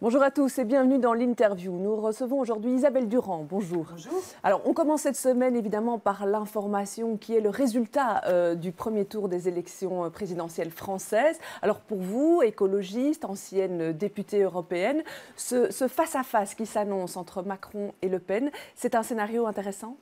Bonjour à tous et bienvenue dans l'interview. Nous recevons aujourd'hui Isabelle Durand. Bonjour. Bonjour. Alors, on commence cette semaine évidemment par l'information qui est le résultat du premier tour des élections présidentielles françaises. Alors pour vous, écologiste, ancienne députée européenne, ce face-à-face qui s'annonce entre Macron et Le Pen, c'est un scénario intéressant ?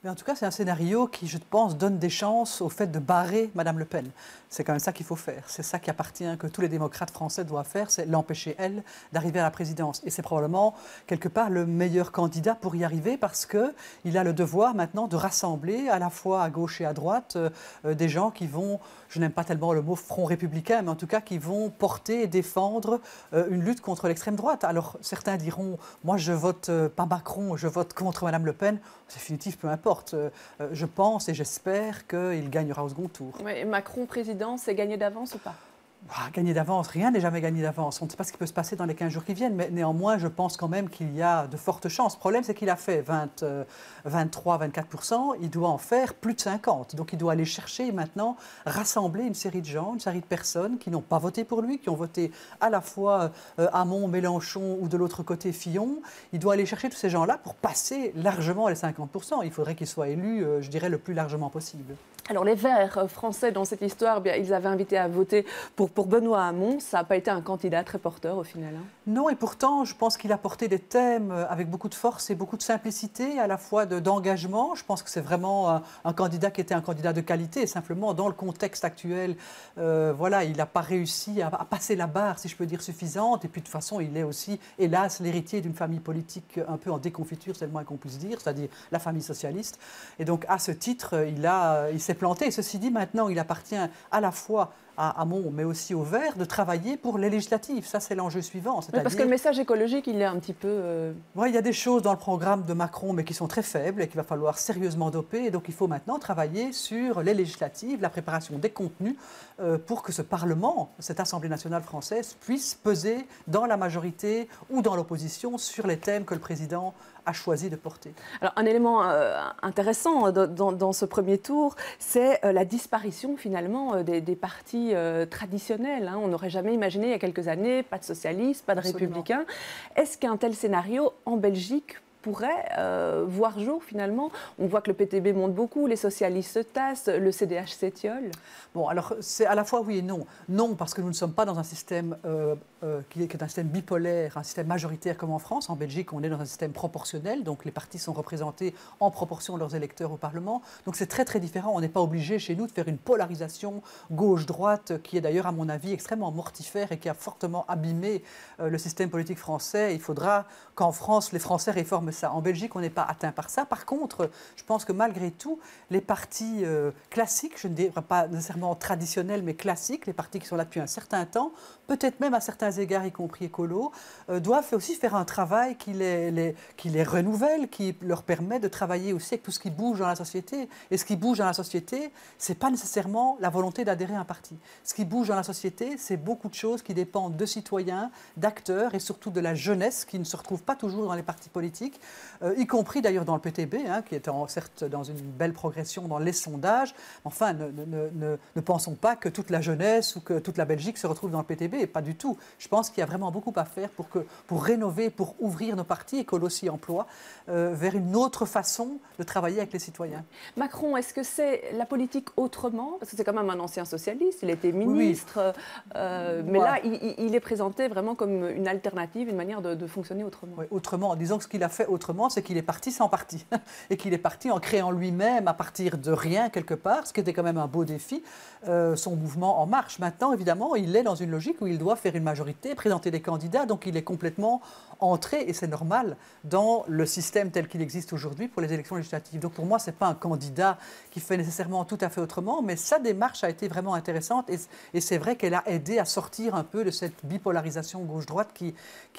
Mais en tout cas, c'est un scénario qui, je pense, donne des chances au fait de barrer Mme Le Pen. C'est quand même ça qu'il faut faire. C'est ça qui appartient, que tous les démocrates français doivent faire, c'est l'empêcher, elle, d'arriver à la présidence. Et c'est probablement, quelque part, le meilleur candidat pour y arriver parce qu'il a le devoir maintenant de rassembler à la fois à gauche et à droite des gens qui vont, je n'aime pas tellement le mot front républicain, mais en tout cas qui vont porter et défendre une lutte contre l'extrême droite. Alors certains diront, moi je vote pas Macron, je vote contre Mme Le Pen. C'est définitif, peu importe. Je pense et j'espère qu'il gagnera au second tour. Oui, Macron président, c'est gagné d'avance ou pas ? Gagner d'avance, rien n'est jamais gagné d'avance. On ne sait pas ce qui peut se passer dans les 15 jours qui viennent, mais néanmoins, je pense quand même qu'il y a de fortes chances. Le problème, c'est qu'il a fait 23-24%, il doit en faire plus de 50%. Donc il doit aller chercher maintenant, rassembler une série de gens, une série de personnes qui n'ont pas voté pour lui, qui ont voté à la fois Hamon, Mélenchon ou de l'autre côté Fillon. Il doit aller chercher tous ces gens-là pour passer largement les 50%. Il faudrait qu'il soit élu, je dirais, le plus largement possible. Alors les Verts français dans cette histoire, bien, ils avaient invité à voter pour Benoît Hamon. Ça n'a pas été un candidat très porteur au final. Non, et pourtant, je pense qu'il a porté des thèmes avec beaucoup de force et beaucoup de simplicité, à la fois d'engagement. Je pense que c'est vraiment un candidat qui était un candidat de qualité. Simplement, dans le contexte actuel, voilà, il n'a pas réussi à passer la barre, si je peux dire, suffisante. Et puis de toute façon, il est aussi, hélas, l'héritier d'une famille politique un peu en déconfiture, c'est le moins qu'on puisse dire, c'est-à-dire la famille socialiste. Et donc, à ce titre, il s'est planté. Ceci dit, maintenant, il appartient à la fois à Hamon, mais aussi aux Verts, de travailler pour les législatives. Ça, c'est l'enjeu suivant. Oui, parce que le message écologique, il est un petit peu... Oui, il y a des choses dans le programme de Macron, mais qui sont très faibles et qu'il va falloir sérieusement doper. Et donc, il faut maintenant travailler sur les législatives, la préparation des contenus, pour que ce Parlement, cette Assemblée nationale française, puisse peser dans la majorité ou dans l'opposition sur les thèmes que le président a choisi de porter. Alors, un élément intéressant dans ce premier tour, c'est la disparition finalement des partis traditionnels. On n'aurait jamais imaginé il y a quelques années, pas de socialistes, pas de républicains. Est-ce qu'un tel scénario en Belgique pourrait voir jour finalement? On voit que le PTB monte beaucoup, les socialistes se tassent, le CDH s'étiole. Bon, alors c'est à la fois oui et non. Non, parce que nous ne sommes pas dans un système qui est un système bipolaire, un système majoritaire comme en France. En Belgique, on est dans un système proportionnel, donc les partis sont représentés en proportion de leurs électeurs au Parlement. Donc c'est très très différent. On n'est pas obligé chez nous de faire une polarisation gauche-droite qui est d'ailleurs à mon avis extrêmement mortifère et qui a fortement abîmé le système politique français. Il faudra qu'en France, les Français réforment ça. En Belgique, on n'est pas atteint par ça. Par contre, je pense que malgré tout, les partis classiques, je ne dirais pas nécessairement traditionnels, mais classiques, les partis qui sont là depuis un certain temps, peut-être même à certains égards, y compris écolos, doivent aussi faire un travail qui les renouvelle, qui leur permet de travailler aussi avec tout ce qui bouge dans la société. Et ce qui bouge dans la société, ce n'est pas nécessairement la volonté d'adhérer à un parti. Ce qui bouge dans la société, c'est beaucoup de choses qui dépendent de citoyens, d'acteurs et surtout de la jeunesse qui ne se retrouve pas toujours dans les partis politiques, y compris d'ailleurs dans le PTB, qui est certes dans une belle progression dans les sondages. Enfin, ne pensons pas que toute la jeunesse ou que toute la Belgique se retrouve dans le PTB, pas du tout. Je pense qu'il y a vraiment beaucoup à faire pour rénover, pour ouvrir nos partis, Écolo aussi Emploi, vers une autre façon de travailler avec les citoyens. Macron, est-ce que c'est la politique autrement? Parce que c'est quand même un ancien socialiste, il était ministre, oui. Mais là, il est présenté vraiment comme une alternative, une manière de fonctionner autrement. Oui, autrement, disons que ce qu'il a fait autrement, c'est qu'il est parti sans parti. Et qu'il est parti en créant lui-même, à partir de rien quelque part, ce qui était quand même un beau défi, son mouvement En Marche. Maintenant, évidemment, il est dans une logique où il doit faire une majorité, présenter des candidats, donc il est complètement entré, et c'est normal, dans le système tel qu'il existe aujourd'hui pour les élections législatives. Donc pour moi, ce n'est pas un candidat qui fait nécessairement tout à fait autrement, mais sa démarche a été vraiment intéressante, et c'est vrai qu'elle a aidé à sortir un peu de cette bipolarisation gauche-droite qui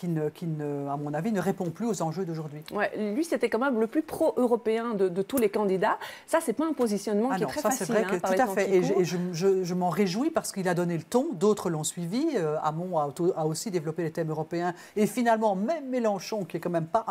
à mon avis, ne répond plus aux enjeux d'aujourd'hui. aujourd'hui. Ouais, lui, c'était quand même le plus pro-européen de tous les candidats. Ça, c'est pas un positionnement qui est très facile. C'est vrai que par tout les à temps fait. qui courent. Et je m'en réjouis parce qu'il a donné le ton. D'autres l'ont suivi. Hamon a aussi développé les thèmes européens. Et finalement, même Mélenchon, qui est quand même pas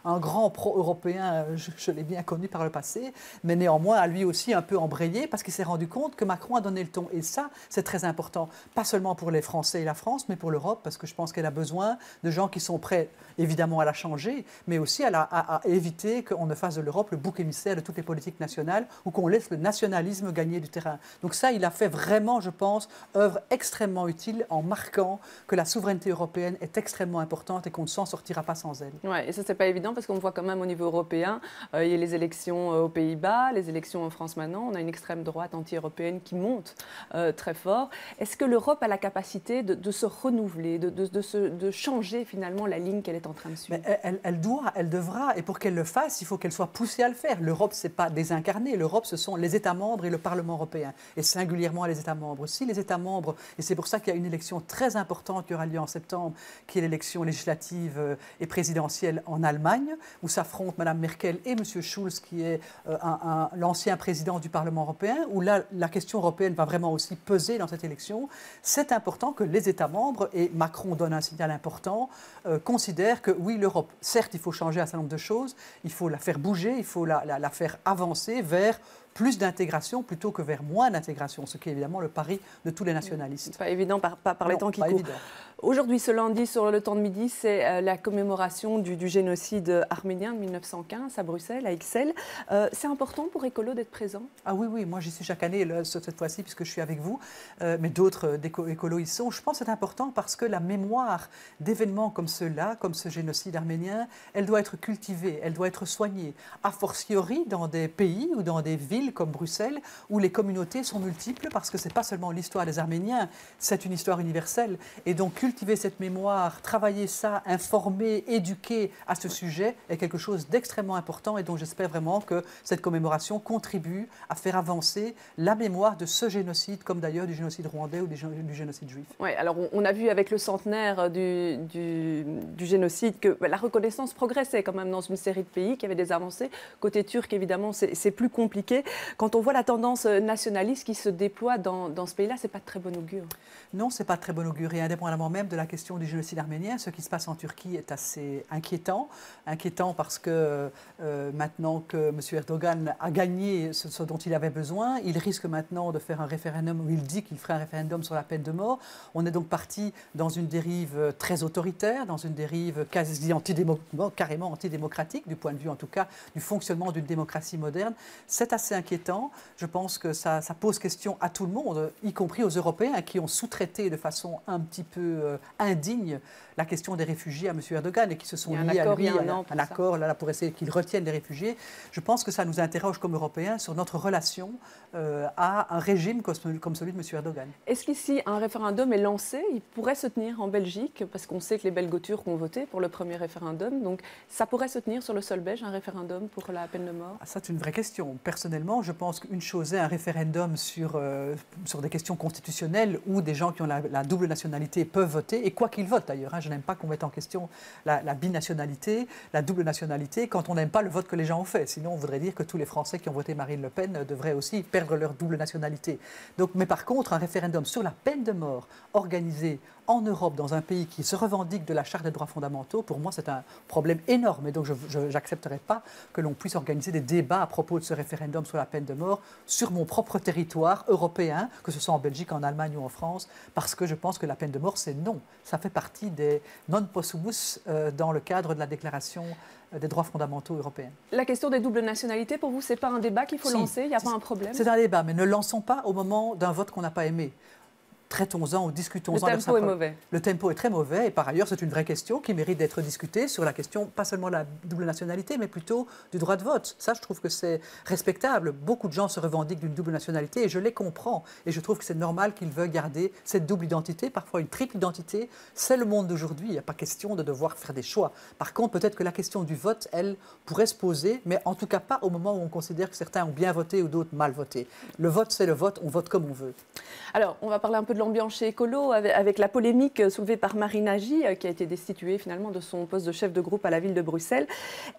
un grand pro-européen, je l'ai bien connu par le passé, mais néanmoins a lui aussi un peu embrayé parce qu'il s'est rendu compte que Macron a donné le ton. Et ça, c'est très important. Pas seulement pour les Français et la France, mais pour l'Europe, parce que je pense qu'elle a besoin de gens qui sont prêts, évidemment, à la changer, mais aussi à éviter qu'on ne fasse de l'Europe le bouc émissaire de toutes les politiques nationales ou qu'on laisse le nationalisme gagner du terrain. Donc ça, il a fait vraiment, je pense, œuvre extrêmement utile en marquant que la souveraineté européenne est extrêmement importante et qu'on ne s'en sortira pas sans elle. Ouais, et ça, c'est pas évident parce qu'on voit quand même au niveau européen, il y a les élections aux Pays-Bas, les élections en France maintenant, on a une extrême droite anti-européenne qui monte très fort. Est-ce que l'Europe a la capacité de se renouveler, de changer finalement la ligne qu'elle est en train de suivre? Mais elle devra, et pour qu'elle le fasse, il faut qu'elle soit poussée à le faire. L'Europe, ce n'est pas désincarné. L'Europe, ce sont les États membres et le Parlement européen, et singulièrement les États membres. Si les États membres, et c'est pour ça qu'il y a une élection très importante qui aura lieu en septembre, qui est l'élection législative et présidentielle en Allemagne, où s'affrontent Mme Merkel et M. Schulz, qui est l'ancien président du Parlement européen, où là, la question européenne va vraiment aussi peser dans cette élection. C'est important que les États membres, et Macron donne un signal important, considèrent que oui, l'Europe, certes, il faut changer un certain nombre de choses, il faut la faire bouger, il faut la faire avancer vers plus d'intégration plutôt que vers moins d'intégration, ce qui est évidemment le pari de tous les nationalistes. Pas évident par les temps qui courent. Aujourd'hui, ce lundi, sur le temps de midi, c'est la commémoration du génocide arménien de 1915 à Bruxelles, à Ixelles. C'est important pour Écolo d'être présent? Ah oui, oui, moi j'y suis chaque année, là, cette fois-ci, puisque je suis avec vous, mais d'autres écolos y sont. Je pense que c'est important parce que la mémoire d'événements comme ceux-là, comme ce génocide arménien, elle doit être cultivée, elle doit être soignée. A fortiori dans des pays ou dans des villes comme Bruxelles, où les communautés sont multiples, parce que ce n'est pas seulement l'histoire des Arméniens, c'est une histoire universelle. Et donc cultiver cette mémoire, travailler ça, informer, éduquer à ce sujet est quelque chose d'extrêmement important et dont j'espère vraiment que cette commémoration contribue à faire avancer la mémoire de ce génocide, comme d'ailleurs du génocide rwandais ou du génocide juif. Oui, alors on a vu avec le centenaire du génocide que la reconnaissance progressait quand même dans une série de pays qui avaient des avancées. Côté turc, évidemment, c'est plus compliqué. Quand on voit la tendance nationaliste qui se déploie dans ce pays-là, ce n'est pas de très bon augure. Non, ce n'est pas de très bon augure. Et indépendamment même de la question du génocide arménien, ce qui se passe en Turquie est assez inquiétant. Inquiétant parce que maintenant que M. Erdogan a gagné ce dont il avait besoin, il risque maintenant de faire un référendum où il dit qu'il ferait un référendum sur la peine de mort. On est donc parti dans une dérive très autoritaire, dans une dérive quasi carrément antidémocratique, du point de vue en tout cas du fonctionnement d'une démocratie moderne. C'est assez inquiétant. Je pense que ça pose question à tout le monde, y compris aux Européens qui ont sous-traité de façon un petit peu indigne la question des réfugiés à M. Erdogan et qui se sont liés à lui un accord là, pour essayer qu'il retienne les réfugiés. Je pense que ça nous interroge comme Européens sur notre relation à un régime comme celui de M. Erdogan. Est-ce qu'ici un référendum est lancé? Il pourrait se tenir en Belgique parce qu'on sait que les Belgo-Turcs ont voté pour le premier référendum. Donc ça pourrait se tenir sur le sol belge, un référendum pour la peine de mort? Ça, c'est une vraie question. Personnellement, je pense qu'une chose est un référendum sur des questions constitutionnelles où des gens qui ont la double nationalité peuvent voter, et quoi qu'ils votent d'ailleurs. Je n'aime pas qu'on mette en question la binationalité, la double nationalité, quand on n'aime pas le vote que les gens ont fait. Sinon, on voudrait dire que tous les Français qui ont voté Marine Le Pen devraient aussi perdre leur double nationalité. Donc, mais par contre, un référendum sur la peine de mort organisé en Europe, dans un pays qui se revendique de la Charte des droits fondamentaux, pour moi, c'est un problème énorme. Et donc, je n'accepterai pas que l'on puisse organiser des débats à propos de ce référendum sur la peine de mort sur mon propre territoire européen, que ce soit en Belgique, en Allemagne ou en France, parce que je pense que la peine de mort, c'est non. Ça fait partie des non possumus dans le cadre de la Déclaration des droits fondamentaux européens. La question des doubles nationalités, pour vous, ce n'est pas un débat qu'il faut lancer? Il n'y a pas un problème? C'est un débat, mais ne lançons pas au moment d'un vote qu'on n'a pas aimé. Traitons-en ou discutons-en. Le tempo est mauvais. Le tempo est très mauvais et par ailleurs c'est une vraie question qui mérite d'être discutée sur la question pas seulement de la double nationalité mais plutôt du droit de vote. Ça je trouve que c'est respectable. Beaucoup de gens se revendiquent d'une double nationalité et je les comprends et je trouve que c'est normal qu'ils veuillent garder cette double identité, parfois une triple identité. C'est le monde d'aujourd'hui, il n'y a pas question de devoir faire des choix. Par contre peut-être que la question du vote, elle, pourrait se poser, mais en tout cas pas au moment où on considère que certains ont bien voté ou d'autres mal voté. Le vote c'est le vote, on vote comme on veut. Alors on va parler un peu de l'ambiance chez Écolo avec la polémique soulevée par Marine Nagy, qui a été destituée finalement de son poste de chef de groupe à la ville de Bruxelles.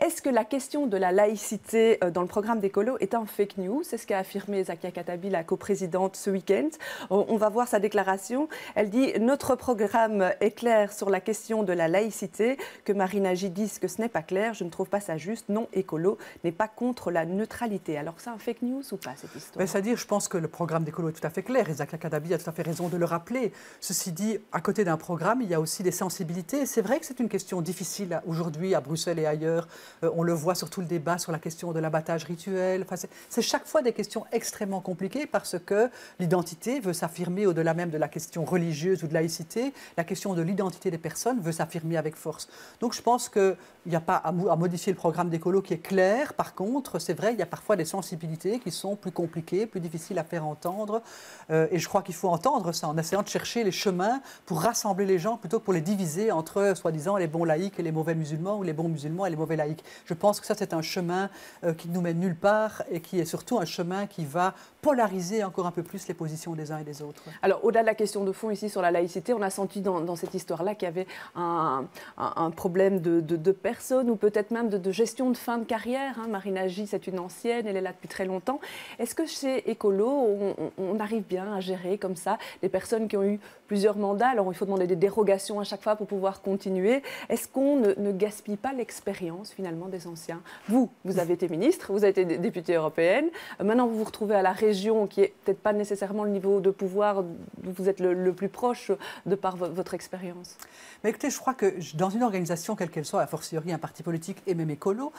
Est-ce que la question de la laïcité dans le programme d'Écolo est un fake news? C'est ce qu'a affirmé Zakia Katabi, la coprésidente, ce week-end. On va voir sa déclaration. Elle dit « Notre programme est clair sur la question de la laïcité. Que Marine Nagy dise que ce n'est pas clair, je ne trouve pas ça juste. Non, Écolo n'est pas contre la neutralité. » Alors c'est un fake news ou pas, cette histoire? C'est-à-dire, je pense que le programme d'Écolo est tout à fait clair. Et Zakia Katabi a tout à fait raison de le rappeler. Ceci dit, à côté d'un programme, il y a aussi des sensibilités. C'est vrai que c'est une question difficile aujourd'hui à Bruxelles et ailleurs. On le voit sur tout le débat sur la question de l'abattage rituel. Enfin, c'est chaque fois des questions extrêmement compliquées parce que l'identité veut s'affirmer au-delà même de la question religieuse ou de laïcité. La question de l'identité des personnes veut s'affirmer avec force. Donc je pense qu'il n'y a pas à modifier le programme d'Écolo qui est clair. Par contre, c'est vrai, il y a parfois des sensibilités qui sont plus compliquées, plus difficiles à faire entendre. Et je crois qu'il faut entendre ça en essayant de chercher les chemins pour rassembler les gens plutôt que pour les diviser entre, soi-disant, les bons laïcs et les mauvais musulmans ou les bons musulmans et les mauvais laïcs. Je pense que ça, c'est un chemin qui ne nous mène nulle part et qui est surtout un chemin qui va polariser encore un peu plus les positions des uns et des autres. Alors, au-delà de la question de fond ici sur la laïcité, on a senti dans cette histoire-là qu'il y avait un problème de personnes ou peut-être même de gestion de fin de carrière. Marine Nagy, c'est une ancienne, elle est là depuis très longtemps. Est-ce que chez Écolo, on arrive bien à gérer comme ça des personnes qui ont eu plusieurs mandats? Alors, il faut demander des dérogations à chaque fois pour pouvoir continuer. Est-ce qu'on ne gaspille pas l'expérience finalement des anciens? Vous avez été ministre, vous avez été députée européenne. Maintenant, vous vous retrouvez à la région qui n'est peut-être pas nécessairement le niveau de pouvoir dont vous êtes le plus proche de par votre expérience. Mais écoutez, je crois que dans une organisation, quelle qu'elle soit, a fortiori un parti politique et même Écolo,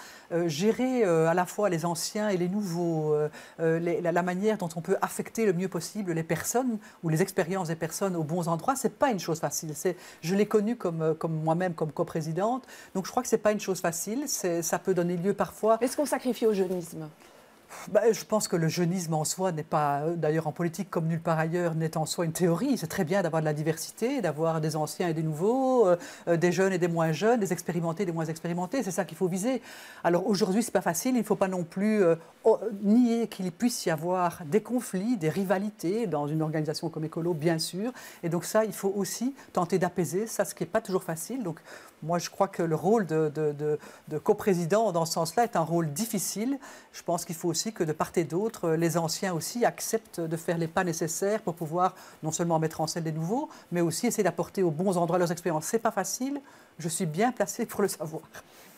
gérer à la fois les anciens et les nouveaux, la manière dont on peut affecter le mieux possible les personnes ou les expériences des personnes aux bons endroits, ce n'est pas une chose facile. Je l'ai connu comme moi-même, comme coprésidente, donc je crois que ce n'est pas une chose facile. Ça peut donner lieu parfois... Est-ce qu'on sacrifie au jeunisme? Je pense que le jeunisme en soi n'est pas, d'ailleurs en politique comme nulle part ailleurs, n'est en soi une théorie. C'est très bien d'avoir de la diversité, d'avoir des anciens et des nouveaux, des jeunes et des moins jeunes, des expérimentés et des moins expérimentés. C'est ça qu'il faut viser. Alors aujourd'hui, ce n'est pas facile. Il ne faut pas non plus nier qu'il puisse y avoir des conflits, des rivalités dans une organisation comme Écolo, bien sûr. Et donc ça, il faut aussi tenter d'apaiser ça, ce qui n'est pas toujours facile. Donc moi, je crois que le rôle de coprésident dans ce sens-là est un rôle difficile. Je pense qu'il faut aussi que de part et d'autre, les anciens aussi acceptent de faire les pas nécessaires pour pouvoir non seulement mettre en scène les nouveaux, mais aussi essayer d'apporter aux bons endroits leurs expériences. Ce n'est pas facile, je suis bien placée pour le savoir.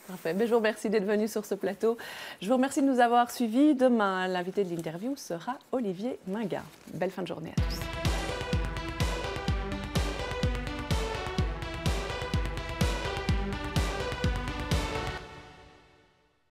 Parfait. Je vous remercie d'être venu sur ce plateau. Je vous remercie de nous avoir suivis. Demain, l'invité de l'interview sera Olivier Minguin. Belle fin de journée à tous.